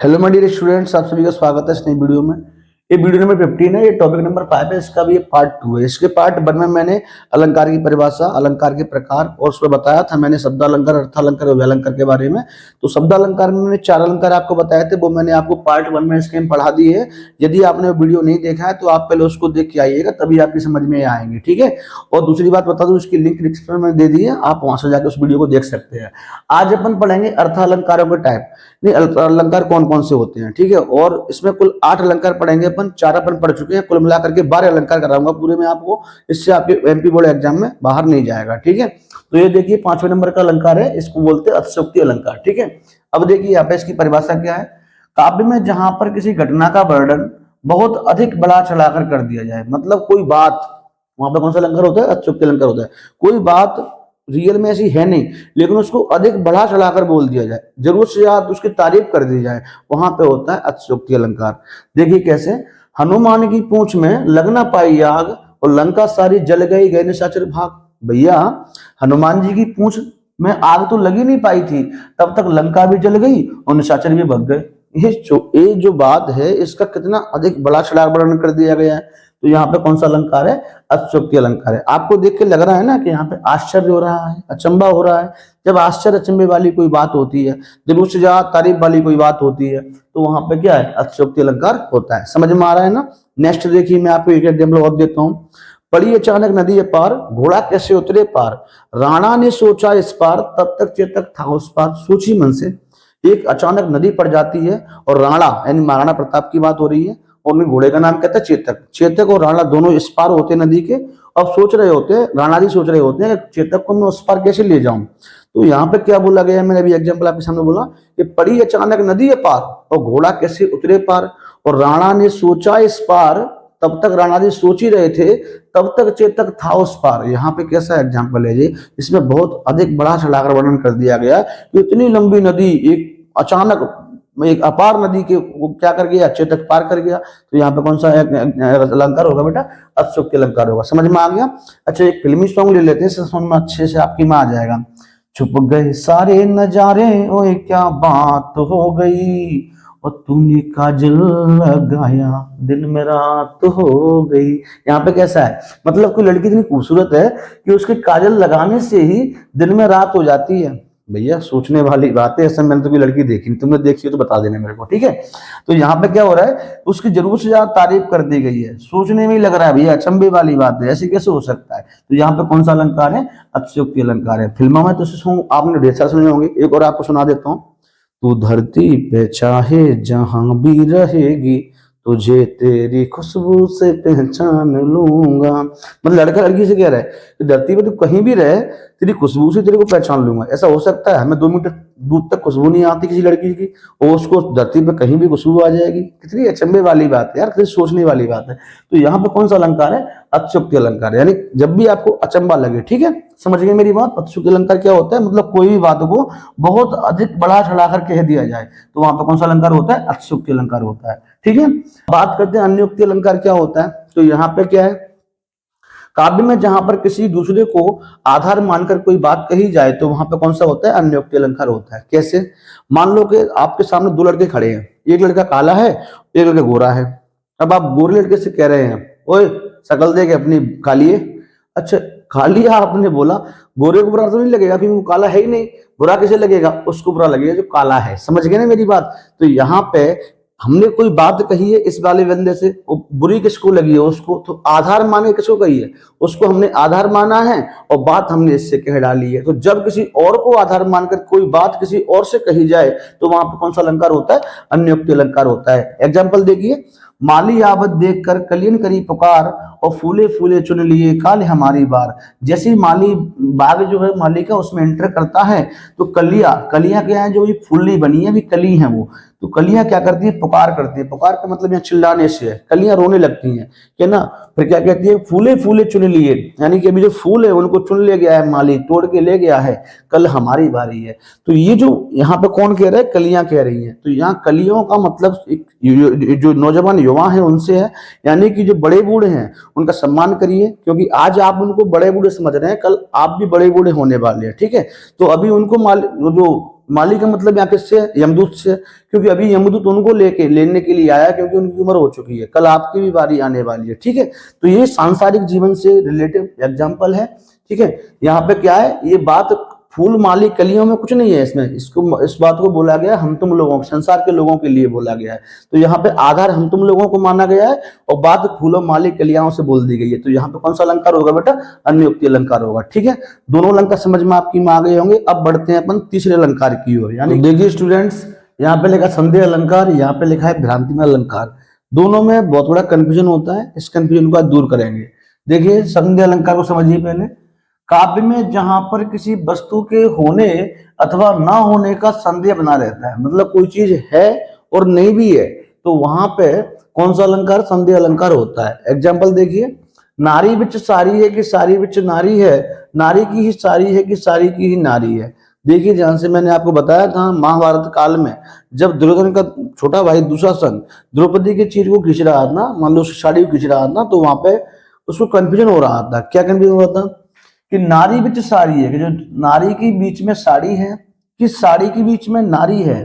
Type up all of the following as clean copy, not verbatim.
Hello my dear students, आप सभी का स्वागत है इस नई वीडियो में। ये वीडियो नंबर 15 है। ये टॉपिक नंबर 5 है। इसका भी पार्ट 2 है। इसके पार्ट 1 में मैंने अलंकार की परिभाषा, अलंकार के प्रकार और उसमें बताया था मैंने शब्दालंकार, अर्थालंकार और व्यालंकार के बारे में। तो शब्दालंकार में मैंने 4 अलंकार आपको बताए थे, वो मैंने आपको पार्ट 1 में इसके में पढ़ा दी है। यदि आपने वीडियो नहीं देखा है तो आप पहले उसको देख के आइएगा, तभी आपकी समझ में आएंगे, ठीक है। और दूसरी बात बता दूं, इसकी लिंक डिस्क्रिप्शन में दे दी है, आप वहां से जाकर उस वीडियो को देख सकते हैं। आज अपन पढ़ेंगे अर्थालंकारों के टाइप। नहीं, अलंकार कौन कौन से होते हैं, ठीक है। और इसमें कुल 8 अलंकार पढ़ेंगे अपन, 4 अपन पढ़ चुके हैं, कुल मिलाकर के 12 अलंकार कराऊंगा पूरे में आपको। इससे आपके एमपी बोर्ड एग्जाम में बाहर नहीं जाएगा, ठीक है। तो ये देखिए 5वें नंबर का अलंकार है, इसको बोलते हैं अतिशयोक्ति अलंकार, ठीक है। अब देखिए यहाँ पे इसकी परिभाषा क्या है। काव्य में जहां पर किसी घटना का वर्णन बहुत अधिक बढ़ा चढ़ाकर कर दिया जाए, मतलब कोई बात, वहां पर कौन सा अलंकार होता है? अतिशयोक्ति अलंकार होता है। कोई बात रियल में ऐसी है नहीं, लेकिन उसको अधिक बढ़ा चढ़ाकर बोल दिया जाए, जरूरत से ज्यादा उसकी तारीफ कर दी जाए, वहां पे होता है अतिशयोक्ति अलंकार। देखिए कैसे, हनुमान की पूंछ में लग न पाई आग और लंका सारी जल गई, गए निशाचर भाग। भैया, हनुमान जी की पूंछ में आग तो लगी नहीं पाई थी, तब तक लंका भी जल गई और निशाचर भी भग गए। ये जो बात है, इसका कितना अधिक बड़ा चढ़ा वर्णन कर दिया गया है। तो यहाँ पे कौन सा अलंकार है? अतिशयोक्ति अलंकार है। आपको देख के लग रहा है ना कि यहाँ पे आश्चर्य हो रहा है, अचंबा हो रहा है। जब आश्चर्य अचंबे वाली कोई बात होती है, जरूर से ज्यादा तारीफ वाली कोई बात होती है, तो वहां पे क्या है? अतिशयोक्ति अलंकार होता है। समझ में आ रहा है ना? नेक्स्ट देखिए, मैं आपको एक एग्जाम्पल और देता हूँ। पड़ी अचानक नदी पार, घोड़ा कैसे उतरे पार, राणा ने सोचा इस पार, तब तक चेतक था उस पार। सोची मन से, एक अचानक नदी पड़ जाती है और राणा यानी महाराणा प्रताप की बात हो रही है, और उनके घोड़े का नाम कहता है चेतक। चेतक और राणा दोनों इस पार होते हैं नदी के। अब सोच रहे होते हैं, राणा जी सोच रहे होते हैं कि चेतक को मैं उस पार कैसे ले जाऊं। तो यहाँ पे क्या बोला गया है, मैंने अभी एग्जाम्पल आपके सामने बोला कि पड़ी अचानक नदी पार और घोड़ा कैसे उतरे पार, और राणा ने सोचा इस पार, तब तक राणा जी सोच ही रहे थे, तब तक चेतक था उस पार। यहाँ पे कैसा एग्जाम्पल है जी, इसमें बहुत अधिक बड़ा चढ़ाकर वर्णन कर दिया गया कि इतनी लंबी नदी एक अचानक एक अपार नदी के वो क्या कर गया? चेतक पार कर गया। तो यहाँ पे कौन सा अलंकार होगा बेटा? अतिशयोक्ति अलंकार होगा। समझ में आ गया? अच्छा, एक फिल्मी सॉन्ग ले लेते हैं, समझ में अच्छे से आपकी में आ जाएगा। छुप गए सारे नजारे, ओए क्या बात हो गई, और तूने काजल लगाया, दिन में रात हो गई। यहाँ पे कैसा है, मतलब कोई लड़की इतनी खूबसूरत है कि उसके काजल लगाने से ही दिन में रात हो जाती है। भैया, सोचने वाली बात है। ऐसा मैंने तो कोई लड़की देखी नहीं, तुमने देखी हो तो बता देना मेरे को, ठीक है। तो यहाँ पे क्या हो रहा है, उसकी जरूरत से ज्यादा तारीफ कर दी गई है, सोचने में ही लग रहा है भैया अचंभे वाली बात है, ऐसे कैसे हो सकता है। तो यहाँ पे कौन सा अलंकार है? अतिशयोक्ति अलंकार है। फिल्मों में तो आपने ढेर सारे सुने होंगे, एक और आपको सुना देता हूँ। तू धरती पे चाहे जहां भी रहेगी, तुझे तेरी खुशबू से पहचान लूंगा। मतलब लड़का लड़की से कह रहा है कि धरती पे तू कहीं भी रहे, तेरी खुशबू से तेरे को पहचान लूंगा। ऐसा हो सकता है? हमें 2 मीटर दूर तक खुशबू नहीं आती किसी लड़की की, और उसको धरती पे कहीं भी खुशबू आ जाएगी। कितनी अचंभे वाली बात है यार, कितनी सोचने वाली बात है। तो यहाँ पे कौन सा अलंकार है? अतिशयोक्ति अलंकार। यानी जब भी आपको अचंबा लगे, ठीक है, समझ गए मेरी बात। अतिशयोक्ति अलंकार क्या होता है? मतलब कोई भी बात को बहुत अधिक बढ़ा चढ़ाकर कह दिया जाए, तो वहां पर कौन सा अलंकार होता है? अतिशयोक्ति अलंकार होता है, ठीक है। बात करते हैं अन्योक्ति अलंकार क्या होता है। तो यहाँ पे क्या है, काव्य में जहां पर किसी दूसरे को आधार मानकर कोई बात कही जाए, तो वहां पर कौन सा होता है? अन्योक्ति अलंकार होता है। कैसे? मान लो कि आपके सामने 2 लड़के खड़े हैं, एक लड़का काला है, एक लड़का गोरा है। अब आप गोरे लड़के से कह रहे हैं, ओए शकल देख अपनी काली है। अच्छा, काली आपने बोला, गोरे को बुरा तो नहीं लगेगा क्योंकि वो काला है ही नहीं। बुरा किसे लगेगा? उसको बुरा लगेगा जो काला है। समझ गए ना मेरी बात? तो यहाँ पे हमने कोई बात कही है इस वाले बंदे से, बुरी किसको लगी है? उसको। तो आधार माने किसको कही है? उसको हमने आधार माना है, और बात हमने इससे कह डाली है। तो जब किसी और को आधार मानकर कोई बात किसी और से कही जाए, तो वहां पर कौन सा अलंकार होता है? अन्योक्ति अलंकार होता है। एग्जाम्पल देखिए, माली आवत देख कर कलियन करी पुकार, और फूले फूले चुन लिए काल हमारी बार। जैसे माली बाग जो है माली का, उसमें एंटर करता है, तो कलियां कलियां क्या है? जो ये फूली बनी है, अभी कली है वो, तो कलियां क्या करती है? पुकार करती है। पुकार का मतलब यहाँ चिल्लाने से है, कलियां रोने लगती हैं, क्या ना। फिर क्या कहती है? फूले फूले चुन लिए, यानी कि अभी जो फूल है उनको चुन ले गया है माली, तोड़ के ले गया है, कल हमारी बारी है। तो ये जो यहाँ पे कौन कह रहा है? कलियां कह रही हैं। तो यहाँ कलियों का मतलब जो नौजवान युवा है उनसे है, यानी कि जो बड़े बूढ़े हैं उनका सम्मान करिए, क्योंकि आज आप उनको बड़े बूढ़े समझ रहे हैं, कल आप भी बड़े बूढ़े होने वाले हैं, ठीक है। तो अभी उनको जो माली का मतलब यहाँ किससे है? यमदूत से, क्योंकि अभी यमदूत उनको लेने के लिए आया, क्योंकि उनकी उम्र हो चुकी है, कल आपकी भी बारी आने वाली है। ठीक है, तो ये सांसारिक जीवन से रिलेटिव एग्जाम्पल है। ठीक है, यहाँ पे क्या है, ये बात फूल माली कलियों में कुछ नहीं है, इसमें इस बात को बोला गया हम तुम लोगों, संसार के लोगों के लिए बोला गया है। तो यहाँ पे आधार हम तुम लोगों को माना गया है और बात फूलों माली कलियाओं से बोल दी गई है। तो यहाँ पे कौन सा अलंकार होगा बेटा? अन्योक्ति अलंकार होगा। ठीक है, दोनों अलंकार समझ में आपकी में आ गए होंगे। अब बढ़ते हैं अपन तीसरे अलंकार की ओर, यानी देखिए स्टूडेंट्स, यहाँ पे लिखा संदेह अलंकार, यहाँ पे लिखा है भ्रांतिमय अलंकार। दोनों में बहुत बड़ा कंफ्यूजन होता है, इस कंफ्यूजन को आज दूर करेंगे। देखिए संदेह अलंकार को समझिए पहले। काव्य में जहां पर किसी वस्तु के होने अथवा ना होने का संदेह बना रहता है, मतलब कोई चीज है और नहीं भी है, तो वहां पे कौन सा अलंकार? संदेह अलंकार होता है। एग्जाम्पल देखिए, नारी बिच सारी है कि सारी बिच नारी है, नारी की ही सारी है कि सारी की ही नारी है। देखिए ध्यान से, मैंने आपको बताया था महाभारत काल में जब दुर्योधन का छोटा भाई दुशासन द्रौपदी के चीर को खींच रहा था, मान लो उसकी साड़ी को खींच रहा था, तो वहां पे उसको कंफ्यूजन हो रहा था। क्या कंफ्यूजन हो रहा था? कि नारी बिच साड़ी है, कि जो नारी के बीच में साड़ी है, कि साड़ी के बीच में नारी है,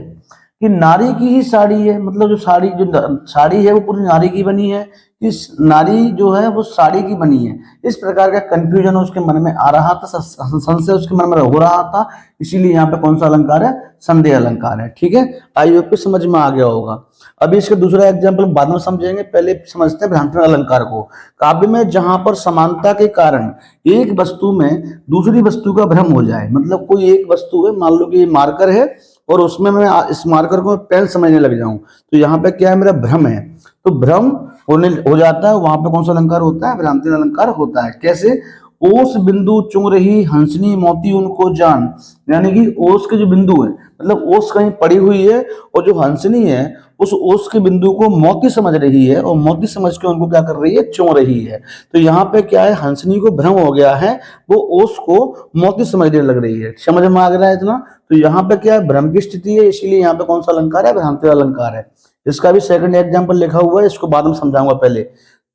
कि नारी की ही साड़ी है, मतलब जो साड़ी है वो पूरी नारी की बनी है, कि नारी जो है वो साड़ी की बनी है। इस प्रकार का कंफ्यूजन उसके मन में आ रहा था, संशय उसके मन में हो रहा था, इसीलिए यहाँ पे कौन सा अलंकार है? संदेह अलंकार है। ठीक है, आई होप समझ में आ गया होगा। अभी इसका दूसरा एग्जाम्पल बाद में समझेंगे, पहले समझते हैं भ्रांतिमय अलंकार को। काव्य में जहां पर समानता के कारण एक वस्तु में दूसरी वस्तु का भ्रम हो जाए, मतलब कोई एक वस्तु है, मान लो कि ये मार्कर है और उसमें मैं इस मार्कर को पेन समझने लग जाऊं, तो यहाँ पे क्या है? मेरा भ्रम है, तो भ्रम हो जाता है, वहां पे कौन सा अलंकार होता है? भ्रांतिमय अलंकार होता है। कैसे? ओस बिंदु चुंग रही हंसनी मोती उनको जान, यानी कि ओस के जो बिंदु है, मतलब ओस कहीं पड़ी हुई है और जो हंसनी है उस ओस के बिंदु को मोती समझ रही है और मोती समझ के उनको क्या कर रही है? चुंग रही है। तो यहाँ पे क्या है? हंसनी को भ्रम हो गया है, वो ओस को मोती समझने लग रही है। समझ में आ रहा है इतना? तो यहाँ पे क्या है? भ्रम की स्थिति है, इसीलिए यहाँ पे कौन सा अलंकार है? भ्रांतिमय अलंकार है। इसका भी सेकंड एग्जाम्पल लिखा हुआ है, इसको बाद में समझाऊंगा, पहले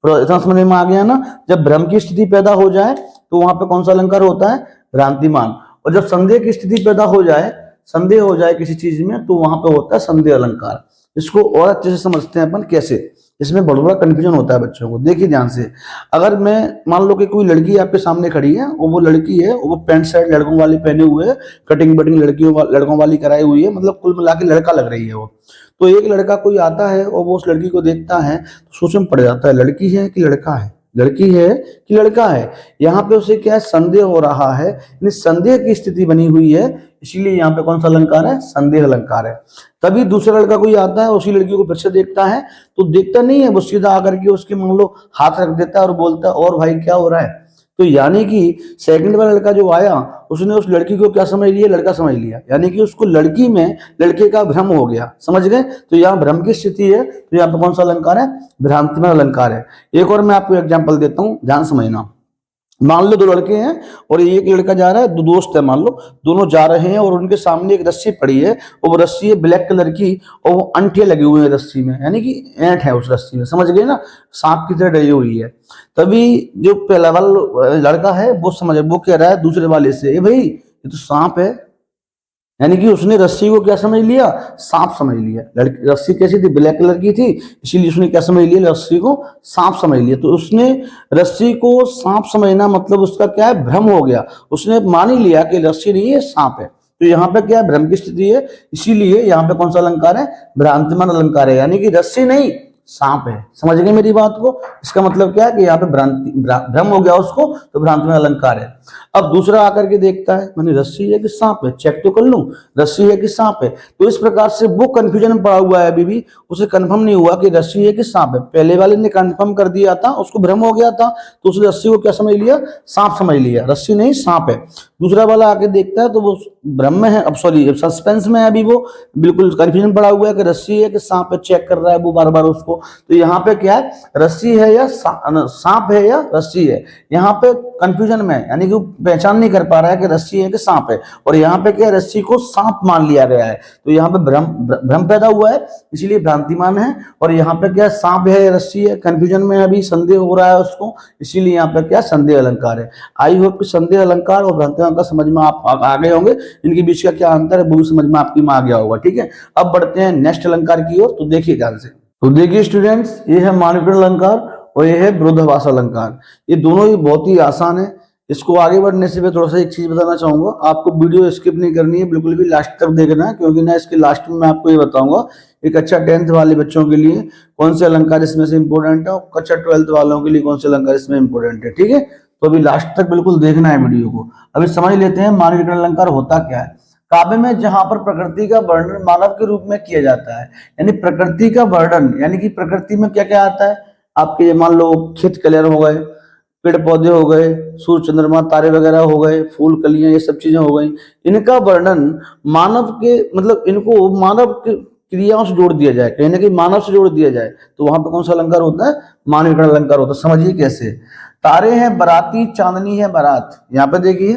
इतना समझ में आ गया ना? जब भ्रम की स्थिति पैदा हो जाए तो वहां पे कौन सा अलंकार होता है? भ्रांतिमान। और जब संदेह की स्थिति पैदा हो जाए, संदेह हो जाए किसी चीज में, तो वहां पे होता है संदेह अलंकार। इसको और अच्छे से समझते हैं अपन कैसे, इसमें बहुत बड़ा कंफ्यूजन होता है बच्चों को। देखिए ध्यान से, अगर मैं मान लो कि कोई लड़की आपके सामने खड़ी है और वो लड़की है, वो पैंट शर्ट लड़कों वाली पहने हुए है, कटिंग बटिंग लड़कों वाली कराई हुई है, मतलब कुल मिला के लड़का लग रही है वो। तो एक लड़का कोई आता है और वो उस लड़की को देखता है तो सोच में पड़ जाता है, लड़की है कि लड़का है, लड़की है कि लड़का है। यहाँ पे उसे क्या है? संदेह हो रहा है, यानी संदेह की स्थिति बनी हुई है, इसीलिए यहाँ पे कौन सा अलंकार है? संदेह अलंकार है। तभी दूसरा लड़का कोई आता है, उसी लड़की को फिर से देखता है, तो देखता नहीं है, वो सीधा आकर के उसके मान लो हाथ रख देता है और बोलता है और भाई क्या हो रहा है। तो यानी कि सेकंड वाला लड़का जो आया उसने उस लड़की को क्या समझ लिया? लड़का समझ लिया, यानी कि उसको लड़की में लड़के का भ्रम हो गया। समझ गए? तो यहाँ भ्रम की स्थिति है, तो यहाँ पे कौन सा अलंकार है? भ्रांतिमय अलंकार है। एक और मैं आपको एग्जाम्पल देता हूं, ध्यान समझना। मान लो दो लड़के हैं और एक लड़का जा रहा है, दो दोस्त है मान लो, दोनों जा रहे हैं और उनके सामने एक रस्सी पड़ी है और वो रस्सी है ब्लैक कलर की और वो अंठे लगे हुए हैं रस्सी में, यानी कि ऐंठ है उस रस्सी में, समझ गए ना? सांप की तरह डली हुई है। तभी जो पहला वाला लड़का है वो कह रहा है दूसरे वाले से, ए भाई ये तो सांप है, यानी कि उसने रस्सी को क्या समझ लिया? सांप समझ लिया। रस्सी कैसी थी? ब्लैक कलर की थी, इसीलिए उसने क्या समझ लिया? रस्सी को सांप समझ लिया। तो उसने रस्सी को सांप समझना मतलब उसका क्या है? भ्रम हो गया, उसने मान ही लिया कि रस्सी नहीं है, सांप है। तो यहाँ पे क्या है? भ्रम की स्थिति है, इसीलिए यहाँ पे कौन सा अलंकार है? भ्रांतिमान अलंकार है, यानी कि रस्सी नहीं सांप है। समझ गए मेरी बात को? इसका मतलब क्या है कि यहाँ पे भ्रम हो गया उसको, तो भ्रांतिमय अलंकार है। अब दूसरा आकर के देखता है, मैंने रस्सी है कि सांप है, चेक तो कर लूं, रस्सी है कि सांप है। तो इस प्रकार से वो कंफ्यूजन में पड़ा हुआ है, अभी भी उसे कंफर्म नहीं हुआ कि रस्सी है कि सांप है। पहले वाले ने कंफर्म कर दिया था, उसको भ्रम हो गया था, तो उसने रस्सी को क्या समझ लिया? सांप समझ लिया, रस्सी नहीं सांप है। दूसरा वाला आके देखता है तो वो भ्रम में है, अब सॉरी सस्पेंस में है, अभी वो बिल्कुल कंफ्यूजन पड़ा हुआ है कि रस्सी है कि सांप है, चेक कर रहा है वो बार बार उसको। तो यहाँ पे क्या है, रस्सी है या सांप है या रस्सी है, यहाँ पे कंफ्यूजन में, यानी कि पहचान नहीं कर पा रहा है कि रस्सी है कि सांप है, और यहाँ पे क्या है, रस्सी को सांप मान लिया गया है, तो यहाँ पे भ्रम पैदा हुआ है, इसीलिए भ्रांतिमान है। और यहाँ पे क्या सांप है या रस्सी है, कंफ्यूजन में अभी संदेह हो रहा है उसको, इसीलिए यहाँ पे क्या संदेह अलंकार है। आई होप कि संदेह अलंकार और भ्रांति अलंकार समझ में आप आ गए होंगे, इनके बीच का क्या अंतर है वो भी समझ में आपकी में आ गया होगा। ठीक है, अब बढ़ते हैं नेक्स्ट अलंकार की ओर, तो देखिए ध्यान से। तो देखिए स्टूडेंट्स, ये है मानविकरण अलंकार और ये है विरोधाभास अलंकार। ये दोनों ही बहुत ही आसान है। इसको आगे बढ़ने से मैं थोड़ा सा एक चीज बताना चाहूंगा, आपको वीडियो स्किप नहीं करनी है, बिल्कुल भी लास्ट तक देखना है, क्योंकि ना इसके लास्ट में मैं आपको ये बताऊंगा एक अच्छा 10th वाले बच्चों के लिए कौन से अलंकार इसमें से इंपोर्टेंट है, और अच्छा 12th वालों के लिए कौन से अलंकार इसमें इंपोर्टेंट है। ठीक है, तो अभी लास्ट तक बिल्कुल देखना है वीडियो को। अभी समझ लेते हैं मानविकरण अलंकार होता क्या है। काव्य में जहां पर प्रकृति का वर्णन मानव के रूप में किया जाता है, यानी प्रकृति का वर्णन, यानी कि प्रकृति में क्या क्या आता है आपके, मान लो खेत कलियार हो गए, पेड़ पौधे हो गए, सूर्य चंद्रमा तारे वगैरह हो गए, फूल कलियां, ये सब चीजें हो गई, इनका वर्णन मानव के, मतलब इनको मानव के क्रियाओं से जोड़ दिया जाए, कहीं ना कहीं मानव से जोड़ दिया जाए, तो वहां पे कौन सा अलंकार होता है, मानविकरण अलंकार होता है। समझिए कैसे। तारे हैं बराती, चांदनी है बारात। यहाँ पे देखिए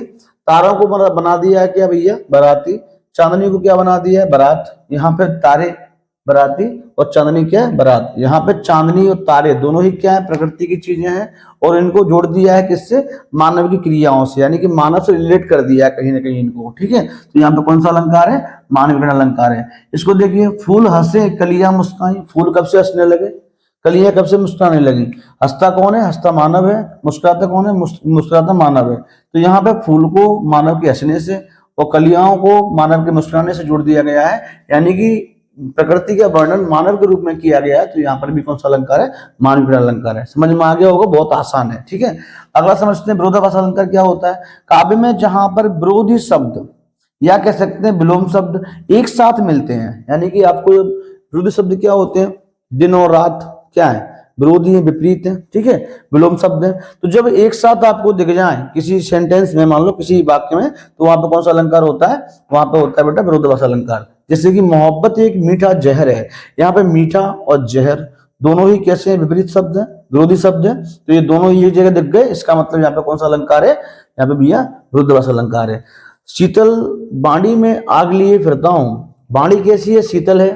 तारों को बना दिया है क्या भैया, बाराती, चांदनी को क्या बना दिया है, बारात। यहाँ पे तारे बाराती और चांदनी क्या है, बारात। यहाँ पे चांदनी और तारे दोनों ही क्या है, प्रकृति की चीजें हैं, और इनको जोड़ दिया है किससे, मानव की क्रियाओं से, यानी कि मानव से रिलेट कर दिया है कहीं ना कहीं इनको। ठीक है, तो यहाँ पे कौन सा अलंकार है, मानविकरण अलंकार है। इसको देखिए, फूल हंसे कलियां मुस्काई। फूल कब से हंसने लगे, कलियां कब से मुस्कुराने लगी। हंसता कौन है, हंसता मानव है, मुस्कुराता कौन है, मुस्कुराता मानव है। तो यहाँ पे फूल को मानव के हंसने से और कलियाओं को मानव के मुस्कुराने से जोड़ दिया गया है, यानी कि प्रकृति का वर्णन मानव के रूप में किया गया है। तो यहाँ पर भी कौन सा अलंकार है, मानविकरण अलंकार है। समझ में आ गया होगा, बहुत आसान है। ठीक है, अगला समझते हैं विरोधाभास अलंकार क्या होता है। काव्य में जहां पर विरोधी शब्द या कह सकते हैं विलोम शब्द एक साथ मिलते हैं, यानी कि आपको विरोधी शब्द क्या होते हैं, दिन और रात क्या है, विरोधी है, विपरीत है। ठीक है, विलोम शब्द है। तो जब एक साथ आपको दिख जाए किसी सेंटेंस में, मान लो किसी वाक्य में, तो वहां पे कौन सा अलंकार होता है, वहां पे होता है बेटा विरोधाभास अलंकार। जैसे कि मोहब्बत एक मीठा जहर है, यहाँ पे मीठा और जहर दोनों ही कैसे हैं, विपरीत शब्द है, विरोधी शब्द है। तो ये दोनों ही एक जगह दिख गए, इसका मतलब यहाँ पे कौन सा अलंकार है, यहाँ पे भैया विरोधाभास अलंकार है। शीतल बाड़ी में आग लिए फिरता हूँ। बाड़ी कैसी है, शीतल है,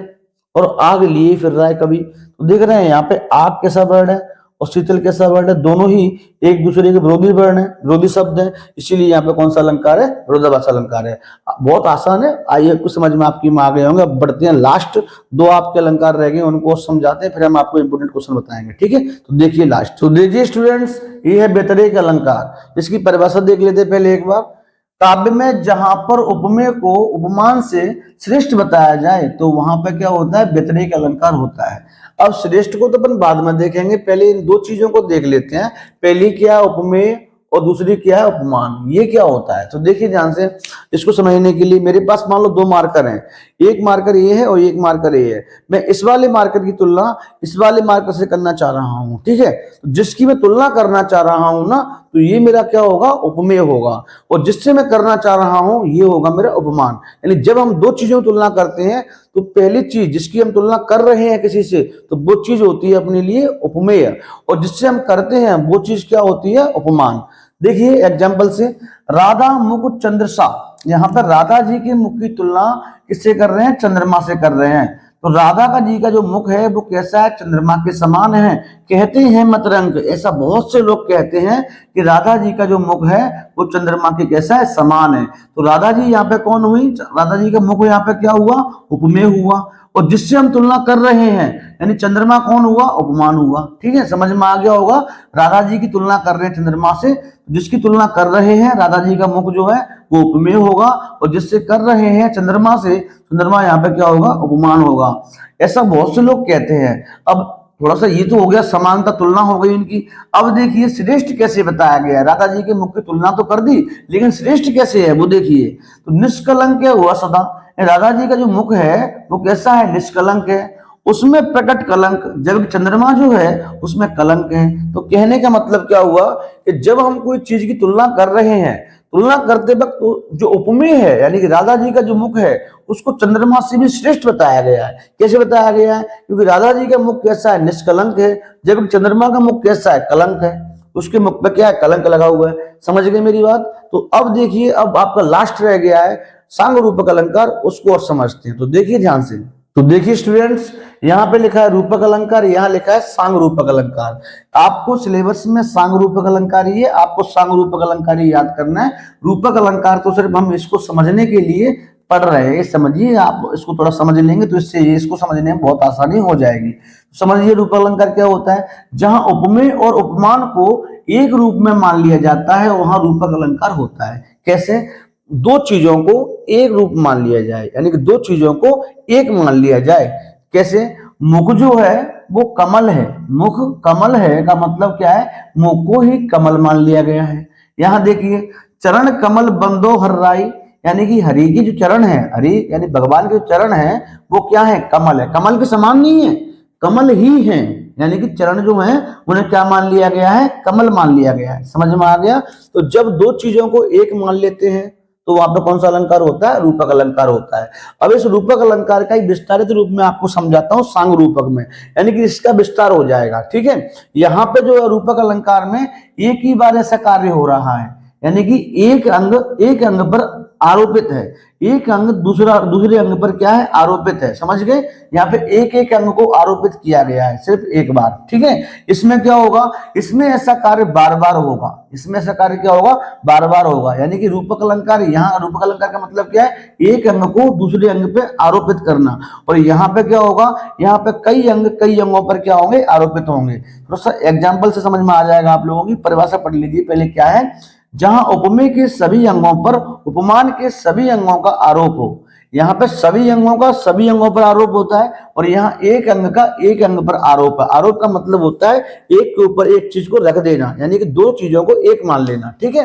और आग लिए फिर रहा है कभी। तो देख रहे हैं यहाँ पे आग कैसा वर्ड है और शीतल कैसा वर्ड है, दोनों ही एक दूसरे के विरोधी वर्ण है, विरोधी शब्द है, इसीलिए यहाँ पे कौन सा अलंकार है, विरोधाभास अलंकार है। बहुत आसान है, आइए कुछ समझ में आपकी में आ गए होंगे। अब बढ़ते हैं, लास्ट दो आपके अलंकार रह गए, उनको समझाते हैं, फिर हम आपको इंपोर्टेंट क्वेश्चन बताएंगे। ठीक है, तो देखिए लास्ट। तो देखिए स्टूडेंट्स, ये है व्यतिरेक अलंकार। इसकी परिभाषा देख लेते हैं पहले एक बार। काव्य में जहां पर उपमेय को उपमान से श्रेष्ठ बताया जाए, तो वहां पर क्या होता है, व्यतिरेक अलंकार होता है। अब श्रेष्ठ को तो अपन बाद में देखेंगे, पहले इन दो चीजों को देख लेते हैं। पहली क्या है, उपमेय, और दूसरी क्या है, उपमान। ये क्या होता है, तो देखिए ध्यान से। इसको समझने के लिए मेरे पास मान लो दो मार्कर हैं, एक मार्कर ये है और एक मार्कर ये है। मैं इस वाले मार्कर की तुलना इस वाले मार्कर से करना चाह रहा हूं। ठीक है, तो जिसकी मैं तुलना करना चाह रहा हूं ना, तो ये मेरा क्या होगा, उपमेय होगा, और जिससे मैं करना चाह रहा हूं ये होगा मेरा उपमान। यानी जब हम दो चीजों की तुलना करते हैं, तो पहली चीज जिसकी हम तुलना कर रहे हैं किसी से, तो वो चीज होती है अपने लिए उपमेय, और जिससे हम करते हैं वो चीज क्या होती है, उपमान। देखिए एग्जाम्पल से, राधा मुख चंद्रसा। यहाँ पर राधा जी के मुख की तुलना किससे कर रहे हैं, चंद्रमा से कर रहे हैं। तो राधा का जी का जो मुख है वो कैसा है, चंद्रमा के समान है। कहते हैं मतरंग, ऐसा बहुत से लोग कहते हैं कि राधा जी का जो मुख है वो चंद्रमा के कैसा है, समान है। तो राधा जी यहाँ पे कौन हुई, राधा जी का मुख यहाँ पे क्या हुआ, उपमेय हुआ, और जिससे हम तुलना कर रहे हैं यानी चंद्रमा कौन हुआ, उपमान हुआ। ठीक है, समझ में आ गया होगा। राधा जी की तुलना कर रहे हैं चंद्रमा से, जिसकी तुलना कर रहे हैं राधा जी का मुख जो है वो उपमेय होगा, और जिससे कर रहे हैं चंद्रमा से, चंद्रमा यहाँ पे क्या होगा, उपमान होगा। ऐसा बहुत से लोग कहते हैं। अब थोड़ा सा ये तो हो गया, समानता तुलना हो गई इनकी। अब देखिए श्रेष्ठ कैसे बताया गया। राधा जी के मुख की तुलना तो कर दी, लेकिन श्रेष्ठ कैसे है वो देखिए। तो निष्कलंक क्या हुआ सदा, राधा जी का जो मुख है वो कैसा है, निष्कलंक है, उसमें प्रकट कलंक, जबकि चंद्रमा जो है उसमें कलंक है। तो कहने का मतलब क्या हुआ कि जब हम कोई चीज की तुलना कर रहे हैं, तुलना करते वक्त जो उपमेय है यानी कि राधा जी का जो मुख है उसको चंद्रमा से भी श्रेष्ठ बताया गया है। कैसे बताया गया है? क्योंकि राधा जी का मुख कैसा है? निष्कलंक है, जबकि चंद्रमा का मुख कैसा है? कलंक है। उसके मुख पे क्या है? कलंक लगा हुआ है। समझ गए मेरी बात? तो अब देखिए, अब आपका लास्ट रह गया है सांग रूपक अलंकार, उसको और समझते हैं। तो देखिए ध्यान से। तो देखिए स्टूडेंट्स, यहाँ पे लिखा है रूपक अलंकार, यहाँ लिखा है सांग रूपक अलंकार। आपको सिलेबस में सांग रूपक अलंकार ही है, आपको सांग रूपक अलंकार ही याद करना है। रूपक अलंकार तो सिर्फ हम इसको समझने के लिए पढ़ रहे हैं, समझिए। आप इसको थोड़ा समझ लेंगे तो इससे इसको समझने में बहुत आसानी हो जाएगी। समझिए रूपक अलंकार क्या होता है? जहां उपमेय और उपमान को एक रूप में मान लिया जाता है वहां रूपक अलंकार होता है। कैसे? दो चीजों को एक रूप मान लिया जाए, यानी कि दो चीजों को एक मान लिया जाए। कैसे? मुख जो है वो कमल है, मुख कमल है का मतलब क्या है? मुख को ही कमल मान लिया गया है। यहां देखिए, चरण कमल बंदो हर राई, यानी कि हरि की जो चरण है, हरि यानी भगवान के चरण है वो क्या है? कमल है। कमल के समान नहीं है, कमल ही है, यानी कि चरण जो है उन्हें क्या मान लिया गया है? कमल मान लिया गया है। समझ में आ गया? तो जब दो चीजों को एक मान लेते हैं तो वहां पे कौन सा अलंकार होता है? रूपक अलंकार होता है। अब इस रूपक अलंकार का एक विस्तारित रूप में आपको समझाता हूं सांग रूपक में, यानी कि इसका विस्तार हो जाएगा। ठीक है, यहाँ पे जो है रूपक अलंकार में एक ही बार ऐसा कार्य हो रहा है, यानी कि एक अंग पर आरोपित है, एक अंग दूसरे अंग पर क्या है? आरोपित है। समझ गए? यहाँ पे एक एक अंग को आरोपित किया गया है सिर्फ एक बार। ठीक है, इसमें क्या होगा? इसमें ऐसा कार्य बार बार होगा, इसमें ऐसा कार्य क्या होगा? बार बार होगा। यानी कि रूपक अलंकार, यहाँ रूपक अलंकार का मतलब क्या है? एक अंग को दूसरे अंग पे आरोपित करना। और यहाँ पे क्या होगा? यहाँ पे कई अंगों पर क्या होंगे? आरोपित होंगे। थोड़ा सा एग्जाम्पल से समझ में आ जाएगा आप लोगों की। परिभाषा पढ़ लीजिए पहले। क्या है? जहां उपमेय के सभी अंगों पर उपमान के सभी अंगों का आरोप हो। यहाँ पे सभी अंगों का सभी अंगों पर आरोप होता है, और यहाँ एक अंग का एक अंग पर आरोप है। आरोप का मतलब होता है एक के ऊपर एक चीज को रख देना, यानी कि दो चीजों को एक मान लेना। ठीक है,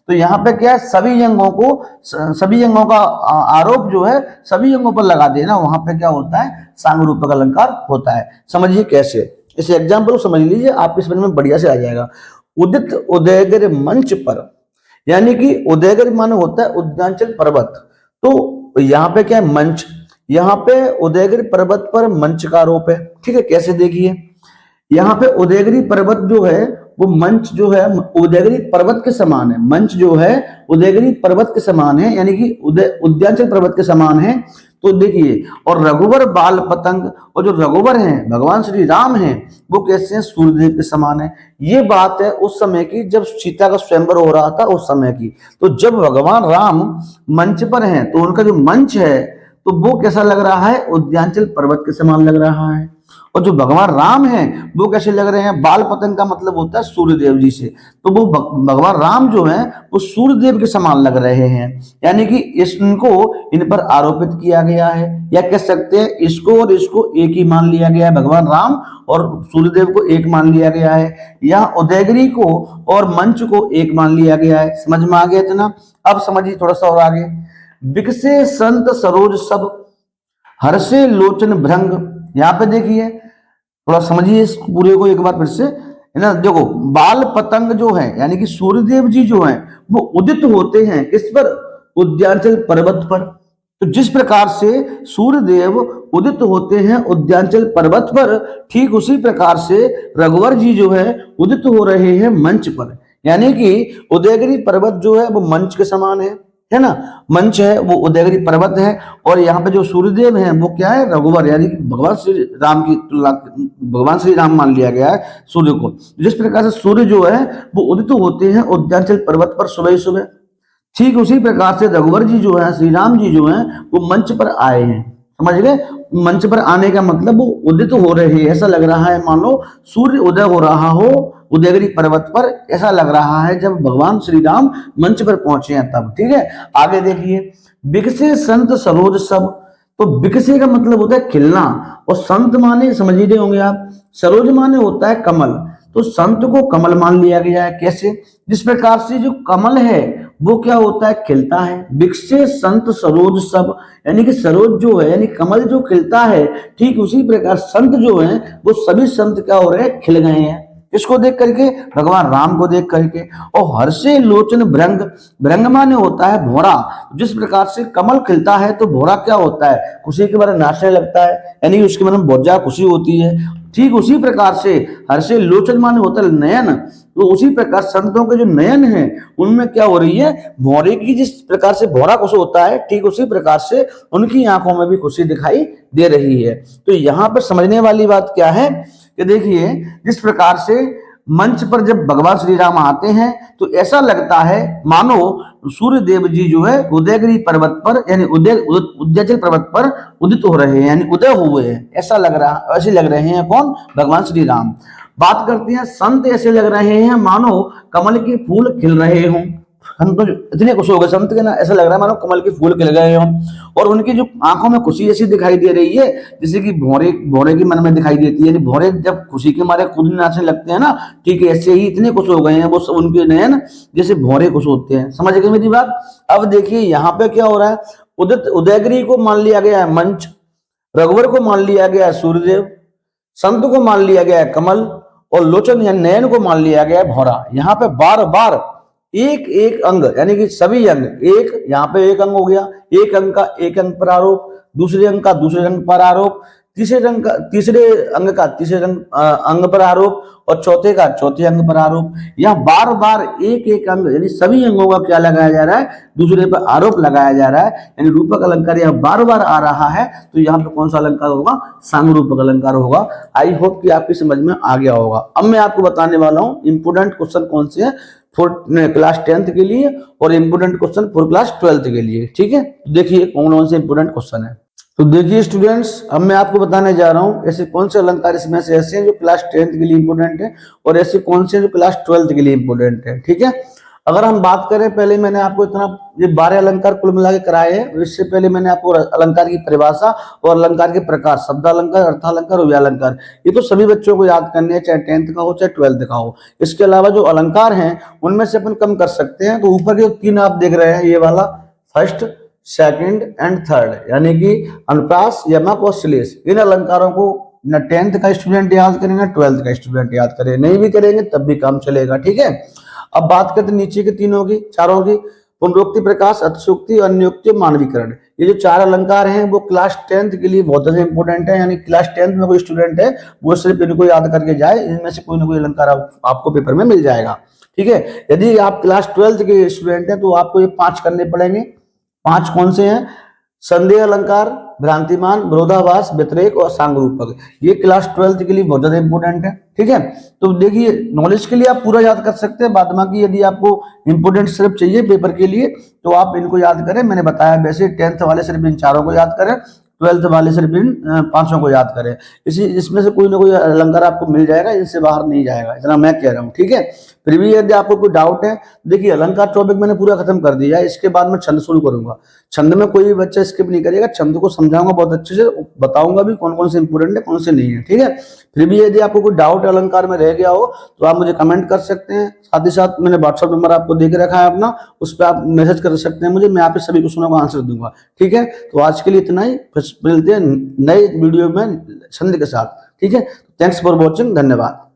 तो यहाँ पे क्या है? सभी अंगों का आरोप जो है सभी अंगों पर लगा देना, वहां पे क्या होता है? सांग रूपक अलंकार होता है। समझिए कैसे, इस एग्जाम्पल को समझ लीजिए, आपके समझ में बढ़िया से आ जाएगा। उदित उदयगिरि मंच पर, यानी कि उदयगिरि माने होता है उद्यांचल पर्वत। तो यहाँ पे क्या है? मंच। यहाँ पे उदयगिरि पर्वत पर मंच का आरोप है। ठीक है, कैसे? देखिए, यहाँ पे उदयगिरि पर्वत जो है वो मंच जो है उदयगिरि पर्वत के समान है। मंच जो है उदयगिरि पर्वत के समान है, यानी कि उद्यांचल पर्वत के समान है। तो देखिए, और रघुवर बाल पतंग, और जो रघुवर हैं भगवान श्री राम हैं वो कैसे हैं? सूर्यदेव के समान है। ये बात है उस समय की जब सीता का स्वयंवर हो रहा था, उस समय की। तो जब भगवान राम मंच पर हैं तो उनका जो मंच है तो वो कैसा लग रहा है? उद्यांचल पर्वत के समान लग रहा है। और जो भगवान राम हैं वो कैसे लग रहे हैं? बाल पतंग का मतलब होता है सूर्यदेव जी से, तो वो भगवान राम जो हैं वो सूर्यदेव के समान लग रहे हैं। यानी कि इनको इन पर आरोपित किया गया है, या कह सकते हैं इसको और इसको एक ही मान लिया गया है। भगवान राम और सूर्यदेव को एक मान लिया गया है, या उदयगिरि को और मंच को एक मान लिया गया है। समझ में आ गया इतना? अब समझिए थोड़ा सा और आगे। विकसे संत सरोज सब, हर्षे लोचन भृंग। यहाँ पे देखिए, थोड़ा समझिए इस पूरे को एक बार फिर से, है ना। देखो, बाल पतंग जो है यानी कि सूर्यदेव जी जो हैं वो उदित होते हैं किस पर? उद्यांचल पर्वत पर। तो जिस प्रकार से सूर्यदेव उदित होते हैं उद्यांचल पर्वत पर, ठीक उसी प्रकार से रघुवर जी जो है उदित हो रहे हैं मंच पर। यानी कि उदयगिरि पर्वत जो है वो मंच के समान है ना। मंच है वो उदयगिरि पर्वत है, और यहाँ पे जो सूर्यदेव हैं वो क्या है? रघुवर, यानी कि भगवान श्री राम की तुलना, भगवान श्री राम मान लिया गया है सूर्य को। जिस प्रकार से सूर्य जो है वो उदित होते हैं उद्यांचल पर्वत पर सुबह सुबह, ठीक उसी प्रकार से रघुवर जी जो है, श्री राम जी जो हैं वो मंच पर आए हैं। समझ गए? मंच पर आने का मतलब वो उदित हो रहे हैं, ऐसा लग रहा है मान लो सूर्य उदय हो रहा हो उदयगिरि पर्वत पर, ऐसा लग रहा है जब भगवान श्री राम मंच पर पहुंचे हैं तब। ठीक है, आगे देखिए। विकसे संत सरोज सब, तो विकसे का मतलब होता है खिलना, और संत माने समझ ही रहे होंगे आप, सरोज माने होता है कमल। तो संत को कमल मान लिया गया है। कैसे? जिस प्रकार से जो कमल है वो क्या होता है? खिलता है। विकसे संत सरोज सब, यानी कि सरोज जो है यानी कमल जो खिलता है, ठीक उसी प्रकार संत जो है वो सभी संत क्या हो रहे हैं? खिल गए हैं। किसको देख करके? भगवान राम को देख करके। और हर्षे लोचन भृंग, भृंग माने होता है भौरा। जिस प्रकार से कमल खिलता है तो भौरा क्या होता है? खुशी के बारे नाचने लगता है, यानी उसके मन में बहुत ज्यादा खुशी होती है। ठीक उसी प्रकार से हर्षे लोचन माने होता है नयन, तो उसी प्रकार संतों के जो नयन है उनमें क्या हो रही है? भौरे की जिस प्रकार से भौरा खुश होता है, ठीक उसी प्रकार से उनकी आंखों में भी खुशी दिखाई दे रही है। तो यहाँ पर समझने वाली बात क्या है कि देखिए, जिस प्रकार से मंच पर जब भगवान श्री राम आते हैं तो ऐसा लगता है मानो सूर्य देव जी जो है उदयगिरी पर्वत पर, यानी उदयाचल पर्वत पर उदित हो रहे हैं, यानी उदय हुए हैं, ऐसा लग रहा, ऐसे लग रहे हैं। कौन? भगवान श्री राम। बात करते हैं संत, ऐसे लग रहे हैं मानो कमल के फूल खिल रहे हों। संत इतने खुश हो गए संत के ना, ऐसा लग रहा है मानो कमल के फूल खिल गए हों। और उनकी जो आंखों में खुशी ऐसी दिखाई दे रही है जैसे कि भौरे भौरे की मन में दिखाई देती है, यानी भौरे जब खुशी के मारे खुद नाचने लगते हैं ना, ठीक है, ऐसे ही इतने खुश हो गए हैं वो, उनके नयन जैसे भौरे खुश होते हैं। समझ गए मेरी बात? अब देखिए यहाँ पे क्या हो रहा है, उदयगिरी को मान लिया गया है मंच, रघुवर को मान लिया गया है सूर्यदेव, संत को मान लिया गया है कमल, और लोचन या नयन को मान लिया गया है भौरा। यहाँ पे बार बार एक एक अंग, यानी कि सभी अंग, एक यहाँ पे एक अंग हो गया, एक अंग का एक अंग पर आरोप, दूसरे अंग का दूसरे अंग पर आरोप, तीसरे अंग का तीसरे अंग का तीसरे अंग पर आरोप, और चौथे का चौथे अंग पर आरोप। यहाँ बार बार एक एक अंग, यानी सभी अंगों का क्या लगाया जा रहा है? दूसरे पर आरोप लगाया जा रहा है, यानी रूपक अलंकार यहाँ बार बार आ रहा है। तो यहाँ पे कौन सा अलंकार होगा? सांगरूपक अलंकार होगा। आई होप कि आपकी समझ में आ गया होगा। अब मैं आपको बताने वाला हूँ इंपोर्टेंट क्वेश्चन कौन से है फॉर क्लास 10th के लिए और important question for class 12th के लिए। ठीक है, देखिए कौन कौन से इंपोर्टेंट क्वेश्चन है। तो देखिए स्टूडेंट्स, अब मैं आपको बताने जा रहा हूँ ऐसे कौन से अलंकार इसमें से ऐसे हैं जो क्लास 10th के लिए इंपोर्टेंट है, और ऐसे कौन से जो क्लास 12th के लिए इंपोर्टेंट है। ठीक है, अगर हम बात करें, पहले मैंने आपको इतना ये 12 अलंकार कुल मिला के कराए हैं। इससे पहले मैंने आपको अलंकार की परिभाषा और अलंकार के प्रकार, शब्द अलंकार, अर्थालंकार और व्यालंकार, ये तो सभी बच्चों को याद करने हैं, चाहे 10th का हो चाहे 12th का हो। इसके अलावा जो अलंकार हैं उनमें से अपन कम कर सकते हैं। तो ऊपर के 3 आप देख रहे हैं, ये वाला फर्स्ट, सेकंड एंड थर्ड, यानी कि अनुप्रास, यमक और श्लेष। इन अलंकारों को न 10th का स्टूडेंट याद करे न 12th का स्टूडेंट याद करे, नहीं भी करेंगे तब भी काम चलेगा। ठीक है, अब बात करते हैं नीचे के तीनों की, चारों की। पुनरुक्ति, प्रकाश, अतिशयोक्ति, अन्योक्ति, मानवीकरण। ये जो 4 अलंकार हैं वो क्लास 10th के लिए बहुत ज्यादा इंपॉर्टेंट है, यानी क्लास 10th में कोई स्टूडेंट है वो सिर्फ इनको याद करके जाए, इनमें से कोई ना कोई अलंकार आपको पेपर में मिल जाएगा। ठीक है, यदि आप क्लास 12th के स्टूडेंट हैं तो आपको ये 5 करने पड़ेंगे। 5 कौन से हैं? संदेह अलंकार, भ्रांतिमान, विरोधाभास, व्यतिरेक और सांगरूपक। ये क्लास 12th के लिए बहुत ज्यादा इंपॉर्टेंट है। ठीक है, तो देखिए नॉलेज के लिए आप पूरा याद कर सकते हैं, बाद बाकी यदि आपको इंपॉर्टेंट सिर्फ चाहिए पेपर के लिए तो आप इनको याद करें। मैंने बताया वैसे 10th वाले सिर्फ इन 4 को याद करें, 12th वाले सिर्फ इन 5 को याद करें। इसमें से कोई ना कोई अलंकार आपको मिल जाएगा, इनसे बाहर नहीं जाएगा, इतना मैं कह रहा हूँ। ठीक है, फिर भी यदि आपको कोई डाउट है, देखिए अलंकार टॉपिक मैंने पूरा खत्म कर दिया है। इसके बाद मैं छंद शुरू करूंगा। छंद में कोई भी बच्चा स्किप नहीं करेगा, छंद को समझाऊंगा बहुत अच्छे से, बताऊंगा भी कौन कौन से इंपोर्टेंट है कौन से नहीं है। ठीक है, फिर भी यदि आपको कोई डाउट अलंकार में रह गया हो तो आप मुझे कमेंट कर सकते हैं। साथ ही साथ मैंने व्हाट्सअप नंबर आपको दे के रखा है अपना, उस पर आप मैसेज कर सकते हैं मुझे, मैं आप सभी क्वेश्चनों का आंसर दूंगा। ठीक है, तो आज के लिए इतना ही, फिर मिलते हैं नए वीडियो में छंद के साथ। ठीक है, थैंक्स फॉर वॉचिंग, धन्यवाद।